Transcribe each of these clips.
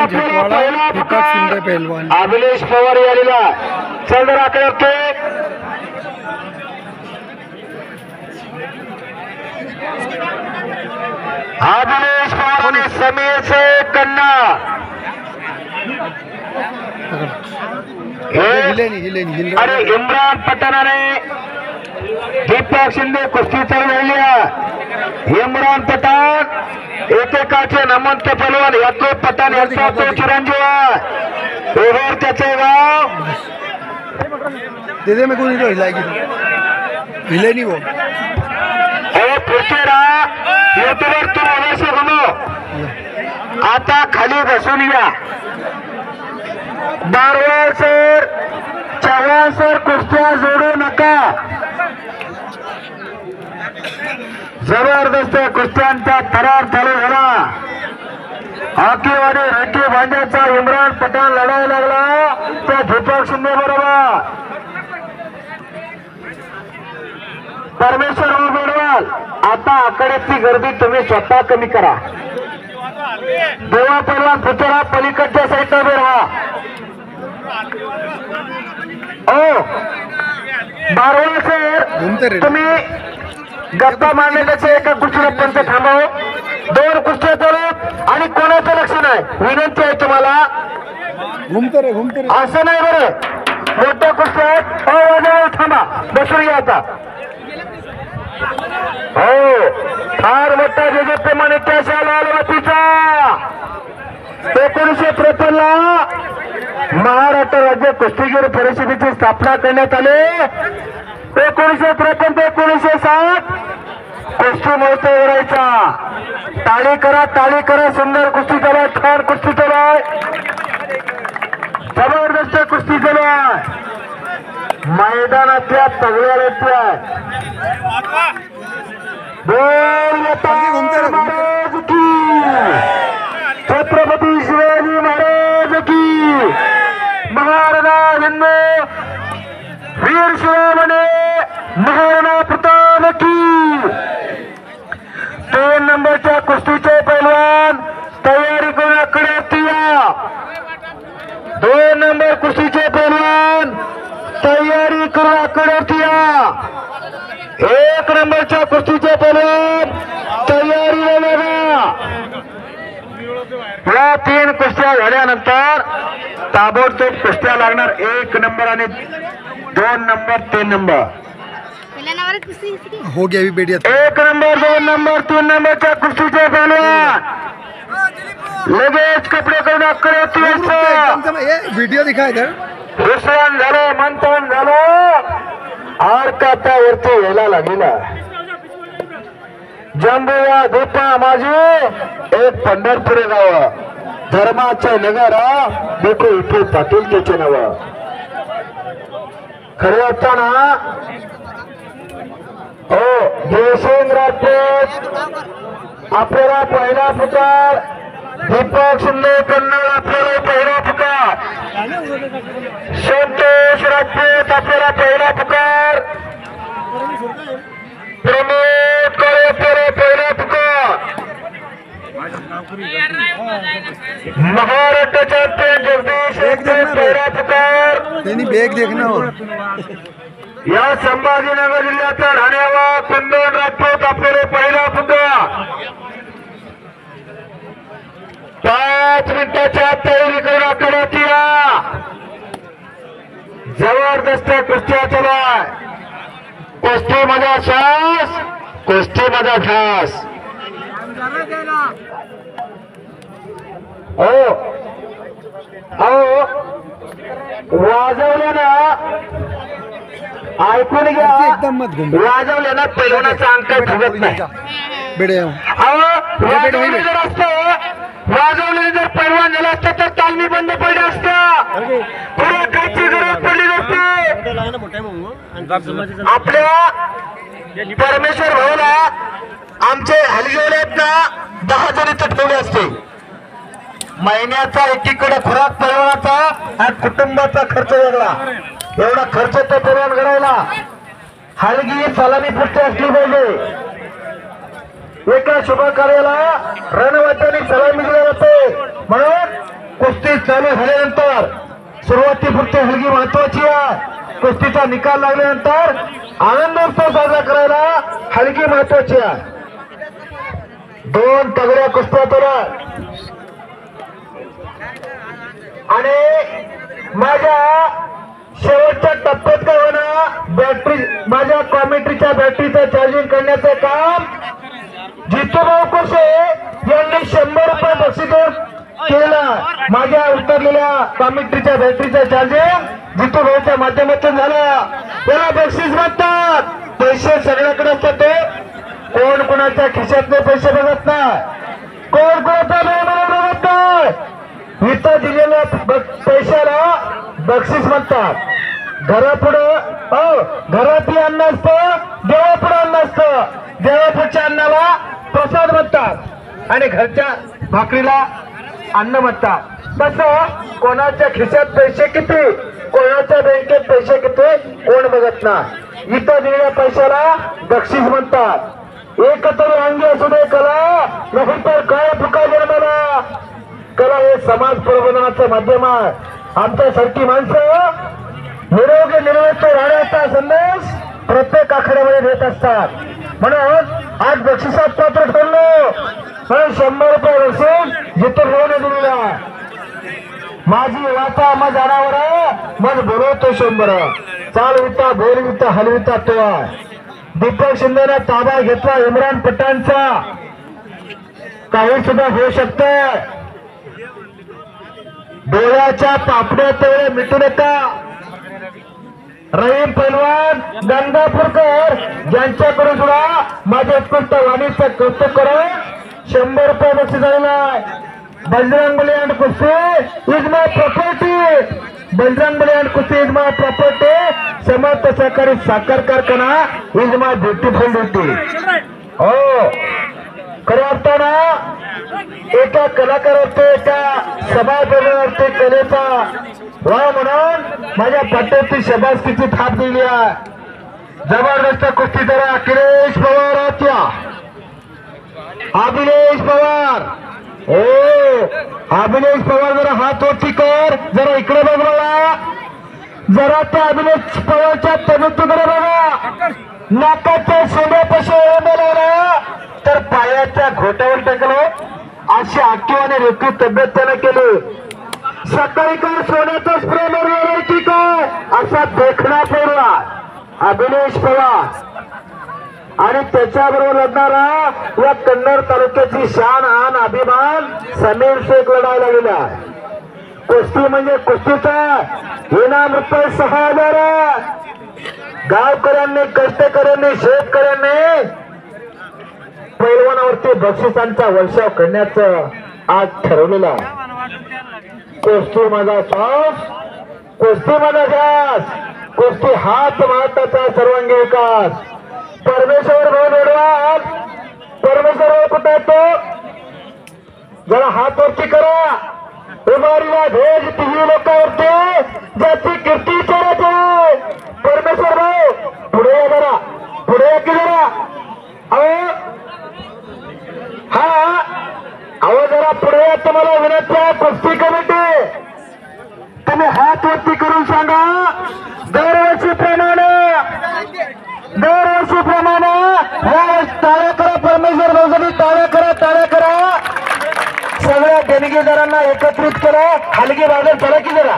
पहलवान झटवाड़ा दीपक शिंदे पहलवान अभिलेश पवार आलेला चल जरा करते अभिलेश पवार ने समय से कन्ना अरे इम्रान पठाणाने दीपक शिंदे कुस्ती चालू झाली इम्रान पठाण एकेकाचे नमंत पहलवान याकूब पठाण यांचा तो चिरंजीव आहे ओव्हर त्याचे गाव दे में कोई तो हिलाएगी हिले नहीं वो अरे पुढचे राहा युट्यूबर तू अवश्य बनो आता खाली बसून या बारवाल सर चव्हाण सर कुस्त्या जोडू नका जबरदस्त कुस्त्यांचा थरार चालू झाला हॉकीवाडी रेटी भांड्याचा इम्रान पठाण लढायला लागला त्या दीपक शिंदे बरोबर परमेश्वर बेडवाल आता आकड्याची गर्दी तुम्ही स्वतः कमी करा देवा पहलवान पुतळा पलीकडच्या साईडला उभे राहा ओ बारवा सर तुम्ही गप्पा मारण्याचे एका कुस्तीला पंच थांबव दोन कुस्त्या चालू आणि कोणाचं लक्ष नाही विनंती आहे तुम्हाला घुमते असं नाही बरं मोठ्या कुस्त्या थांबा बसून या आता हो फार मोठा जेजेप्रमाणे कॅश आला मातीचा 1953 ला महाराष्ट्र राज्य कुस्तीगीर परिषदेची स्थापना करण्यात आली 1953 ते 1960 कुस्ती महोत्सव भरायचा टाळी करा सुंदर कुस्ती चालू आहे छान कुस्ती चालू आहे जबरदस्त कुस्ती चालू आहे मैदानातल्या तगड्या रेट्या महाराज की छत्रपती शिवाजी महाराज की महाराणा हिंदू वीर शिवाने महाराणा प्रताप की 3 नंबरच्या कुस्तीचे पैलवान तयारी करून आकड्यात या 2 नंबर कुस्तीचे पैलवान तयारी करून आकड्यात या 1 नंबरच्या कुस्तीचे पैलवान तयारीला लागा या 3 कुस्त्या झाल्यानंतर ताबडतोब कुस्त्या लागणार 1 नंबर आणि 2 नंबर 3 नंबर हो गया अभी बेटिया 1 नंबर 2 नंबर 3 नंबरच्या कुस्तीचे पैलवान लगेच कपडे करून आकड्यात वीडियो दिखा इधर विश्राम झालं मंथन झालं आरकातावरती यायला लागेला जंबुया धोपा माझी एक पंढरपूर गाव धर्माचे नगर देखो इथे पाटील त्याचे नाव खरे असताना हो जयसिंग राजपूत आपल्याला पहिला पुकार दीपक शिंदे कन्नड आपल्याला पहिला पुकार संतोष राजपूत आपल्याला पहिला पुकार प्रमोद करे पहिला पुकार महाराष्ट्र चॅम्पियन जगदीश पहिला पुकार त्यांनी बेग देखना हो या संभाजीनगर जिल्ह्याचा ठाण्यावा कुंदन राजपूत आपल्याला पहिला पुकार 5 मिनिटाच्या तयारी करून आकड्यात या जबरदस्त कुस्त्या चालू आहे कुस्ती माझा श्वास कुस्ती माझा ध्यास हो हो वाजवल्यानं ऐकून घ्या एकदम मत घुम वाजवल्यानं पैलवानाचा अंक ठरत नाही बेडे जर असतं वाजवले जर पैलवान झाला असतं तर तालमी बंद पडली असतं पुढे काहीची गरज पडली नसते आपल्या परमेश्वर भाऊला आमचे हलगेवलेत ना 10 जणी चटकवले असते महिन्याचा एकीकडे खुराक पैलवानाचा आणि कुटुंबाचा खर्च वेगळा एवढा खर्च तो पैलवान करायला हलगी सलामी पुष्टी असली पाहिजे एका शुभ कार्याला रणवाद्याने सलामी दिली जाते म्हणून कुस्ती चालू झाल्यानंतर सुरुवातीपुरती हलगी महत्वाची आहे. कुस्तीचा निकाल लागल्यानंतर आनंदोत्सव साजरा करायला हलगी महत्वाची आहे. दोन तगड्या कुस्त्या तोरा आणि माझ्या शेवटच्या टप्प्यात काय होणार बॅटरी माझ्या कॉमेंट्रीच्या बॅटरीचं चार्जिंग करण्याचं काम जितूभाऊ कोसे यांनी 100 रुपये बक्षीस केलं. माझ्या उतरलेल्या कॉमेंट्रीच्या बॅटरीचं चार्जिंग जितूभाऊच्या माध्यमातून झालं. त्याला बक्षीस म्हणतात. पैसे सगळ्याकडे असतात. ते कोण कोणाच्या खिशातले पैसे बघत नाही. कोण कोणाचा बघत नाही. इथं दिलेल्या पैशाला बक्षीस म्हणतात. घरातही अन्न असतं, देवापुढे अन्न असतं. देवापुढच्या अन्नाला प्रसाद म्हणतात आणि घरच्या भाकरीला अन्न म्हणतात. तसं कोणाच्या खिशात पैसे किती, कोणाच्या बँकेत पैसे किती कोण बघत नाही. इथं दिलेल्या पैशाला बक्षीस म्हणतात. एकत्र अंगी असू दे कला, नाही तर काय फुका जन्माला. कला हे समाज प्रबोधनाचं माध्यम आहे. आमच्यासारखी माणसं निरोगी निरोगी राहण्याचा संदेश प्रत्येक आखाड्यामध्ये देत असतात. म्हणून आज बक्षिसात पात्र ठरलो. म्हणून 100 रुपये बक्षीस जिथं रोवणे दिलेला. माझी वाचा मज आणावर मज बोलवतो 100. चालविता बोलविता हलविता तो आहे. दीपक शिंदेने ताबा घेतला इम्रान पठाणचा. काही सुद्धा होऊ शकतं. डोळ्याच्या पापड्या तेवढे मिटू नका. रहीम पैलवान गंगापूरकर ज्यांच्याकडून सुद्धा माझ्या उत्कृष्ट वाणीचं कौतुक करून 100 रुपये बक्षीस झालेला आहे. बजरंग बली अँड कुस्ती is my property. Bajrang Bali and कुस्ती इज माय प्रॉपर्टी. समर्थ सहकारी साखर कारखाना इज माय ब्युटिफुल ड्युटी. हो खऱ्या अर्थानं एका कलाकारावरती एका सभागृहावरती कलेचा वाव म्हणून माझ्या पाठ्यावरती शबासकीची थाप दिली आहे. जबरदस्त कुस्ती जरा अखिलेश पवार आत्या अभिलेश पवार. अभिलेश पवार जरा हात वरती कर. जरा इकडे बघ मला. जरा त्या अभिलेश पवारच्या तब्येतीकडे बघा. नाकाच्या सोन्यापाशी बोलावला तर पायाच्या घोट्यावर टाकलं. अशी आखीव आणि रेखी तब्येत त्यानं केली. सकाळी काय सोन्याचा स्प्रे मारला की काय असा देखणा फोडला अभिलेश पवार. आणि त्याच्याबरोबर लढणारा या कन्नड तालुक्याची शान आन अभिमान समीर शेख लढायला गेला. कुस्ती म्हणजे कुस्तीचा इनाम रुपये 6000. गावकऱ्यांनी कष्टकऱ्यांनी शेतकऱ्यांनी पैलवानावरती बक्षिसांचा वर्षाव करण्याचं आज ठरवलेलं आहे. कुस्ती माझा श्वास, कुस्ती माझा ध्यास, कुस्ती हात महाराष्ट्राचा सर्वांगी विकास. परमेश्वर भाऊ लढवाल. परमेश्वर भाऊ कुठे येतो जरा हात वरती करा. उभारीला भेज टीव्ही लोकांवरती ज्याची कीर्ती विचारायची. परमेश्वर भाऊ पुढे या जरा, पुढे या की जरा. अहो जरा पुढे या. तुम्हाला विनंती आहे कुस्ती कमिटी तुम्ही हात वरती करून सांगा. दरवर्षीप्रमाणे टाळ्या करा. परमेश्वर भाऊसाठी टाळ्या करा, टाळ्या करा. सगळ्या देणगीदारांना एकत्रित करा. हलगी बाजार चला की जरा.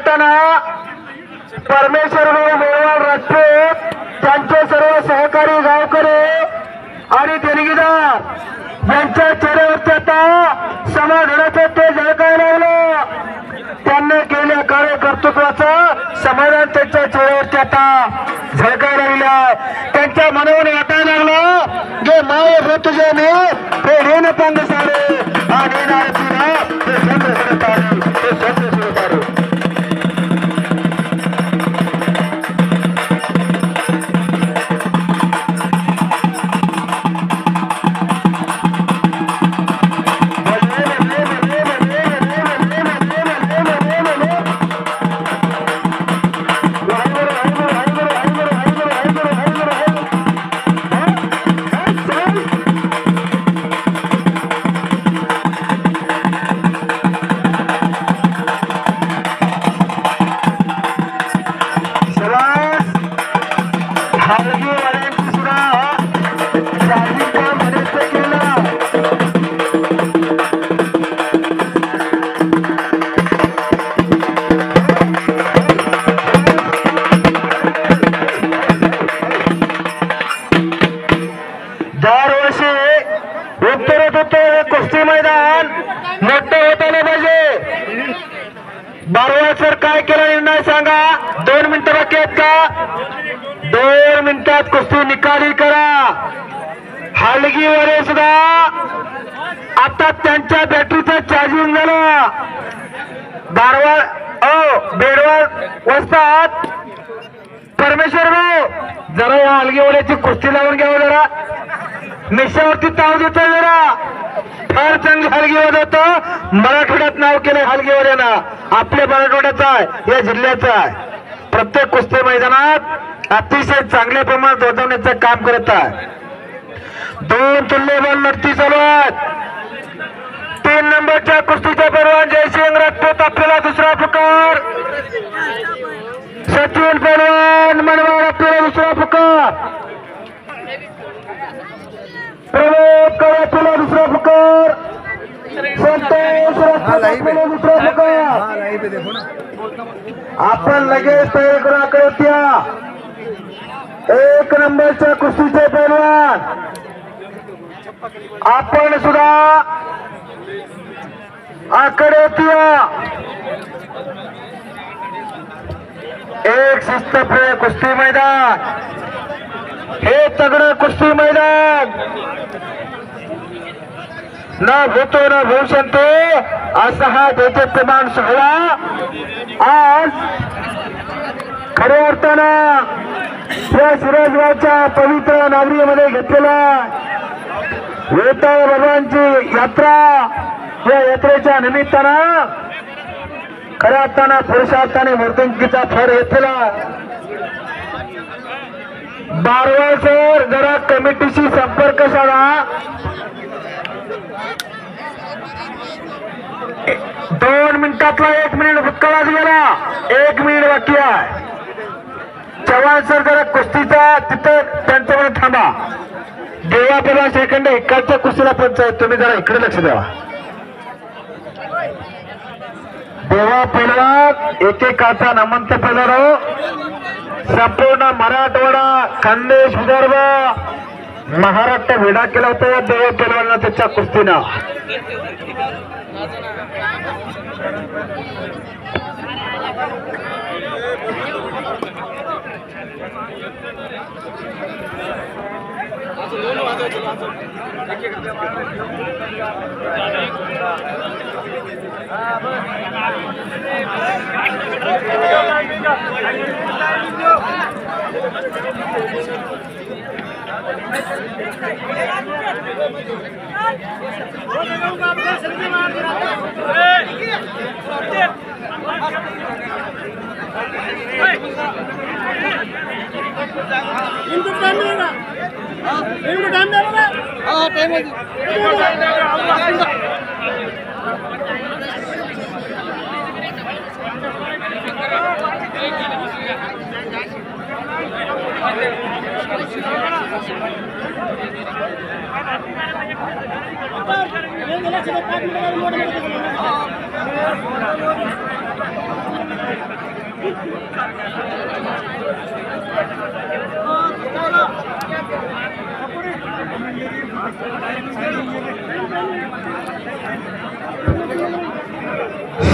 वाटताना परमेश्वर मेळवाड राजपूत त्यांचे सर्व सहकारी गावकरी आणि देणगीदार यांच्या चेहऱ्यावरती आता समाधानाचं ते झळकायला लागलं. त्यांनी केलेल्या कार्यकर्तृत्वाचं समाधान त्यांच्या चेहऱ्यावरती आता झळकायला लागलं. त्यांच्या मनावर वाटायला लागलं जे माय होत जे मी ते रेन पंग सारे आणि ते चंद्र सुरतारे ते चंद्र सुरतारे. कुस्ती मैदान मोठं होत आलं पाहिजे. बारवाल सर काय केला निर्णय सांगा. 2 मिनिटं बाकी आहेत का? 2 मिनिटात कुस्ती निकाली करा. हलगीवर सुद्धा आता त्यांच्या बॅटरीचं चार्जिंग झालं. बारवाल बेडवाल वस्तात परमेश्वर भाऊ जरा या हलगीवाल्याची कुस्ती लावून घ्यावं. जरा मिशावरती ताव देतो. जरा फार चांगली हलगीवाद होतं. मराठवाड्यात नाव केलंय हलगीवाल्यानं. आपल्या मराठवाड्याचं आहे, या जिल्ह्याचं आहे. प्रत्येक कुस्ती मैदानात अतिशय चांगल्या प्रमाणात वाजवण्याचं काम करत आहे. 2 तुल्यबल लढती चालू आहेत. 3 नंबरच्या कुस्तीच्या पैलवान जयसिंग राजपूत आपल्याला दुसरा पुकार. सचिन पैलवान मनवाड आपल्याला दुसरा पुकार. प्रमोद कळापूला दुसरा पुकार. संतोष आपल्याला दुसरा पुकार. आपण लगेच तयार करा. आकडे या 1 नंबरच्या कुस्तीचे पैलवान आपण सुद्धा आकडे या. एक शिस्तप्रिय कुस्ती मैदान. हे तगडं कुस्ती मैदान ना होतो ना होऊ शकतो असा हा देशप्रमाण सोहळा आज खऱ्या अर्थानं या शिराजगावच्या पवित्र नागरीमध्ये घेतलेला वेताळ भगवानची यात्रा. या यात्रेच्या निमित्तानं खऱ्या अर्थानं पुरुषार्थाने वर्तणुकीचा फळ घेतलेला. बारवाल सर जरा कमिटीशी संपर्क साधा. 2 मिनिटातला 1 मिनिट भूतकाळात गेला. 1 मिनिट बाकी आहे. चव्हाण सर जरा कुस्तीचा तिथं त्यांच्यामध्ये थांबा. देवा पहिला सेकंड इकडच्या कुस्तीला पंचायत. तुम्ही जरा इकडे लक्ष द्यावा. देवा पहिला एकेकाचा नमंत पहिला संपूर्ण मराठवाडा खानदेश विदर्भ महाराष्ट्र वेढा केला होता या देवा पहिलवानानं त्याच्या कुस्तीनं. इनको टाइम देगा. इनको टाइम देगा. हाँ टाइम है. ये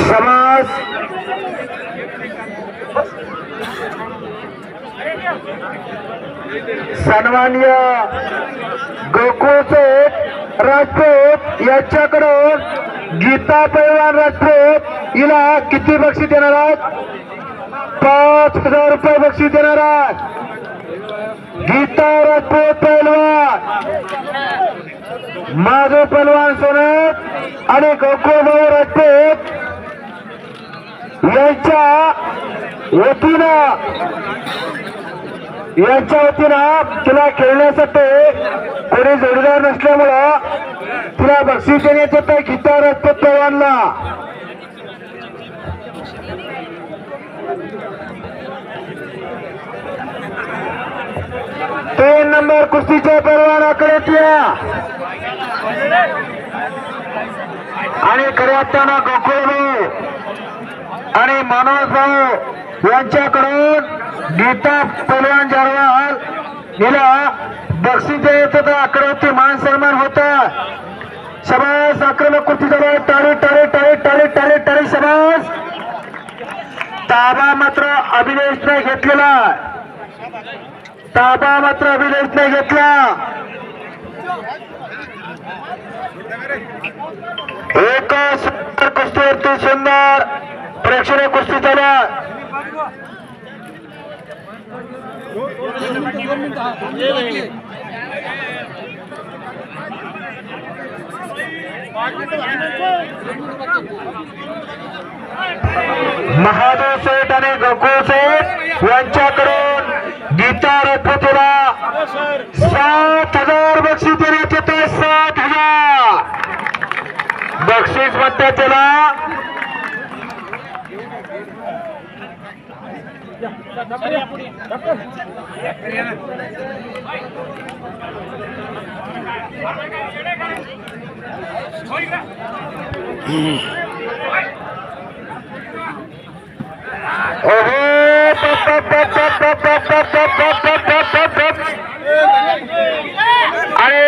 समाज सन्मान्य गोकुळचे राजपूत यांच्याकडून गीता पैलवान राजपूत हिला किती बक्षीस देणार आहात? 5,000 रुपये बक्षीस देणार आहात. गीता राजपूत पैलवान, माधव पैलवान सोनत आणि गोकुळभाऊ राजपूत यांच्या वतीनं तिला खेळण्यासाठी कोणी जोडीदार नसल्यामुळं तिला बक्षीस देण्यात येतं गीता राजपूत पैलवानला. तीन नंबर कुस्तीचे पैलवान आकड्यात या आणि खऱ्या अर्थानं गोकुळभाऊ आणि मनोज भाऊ यांच्याकडून गीता पैलवान जारवाल हिला बक्षीस देण्यात येतं. आकड्यावरती मान सन्मान होता. शबास, आक्रमक कुस्ती चालू आहे. टाळी टाळी टाळी टाळी टाळी टाळी. शबास. ताबा मात्र अभिलेषने घेतलेला, ताबा मात्र अभिलेषने घेतला. एक सुंदर कुस्तीवरती सुंदर प्रेक्षणीय कुस्ती चालू आहे. महादेव सेठ आणि गोकुळ सेठ यांच्याकडून गीता राजपूतला 7,000 बक्षीस देण्यात येते. 7,000 बक्षीस म्हणतात त्याला. आणि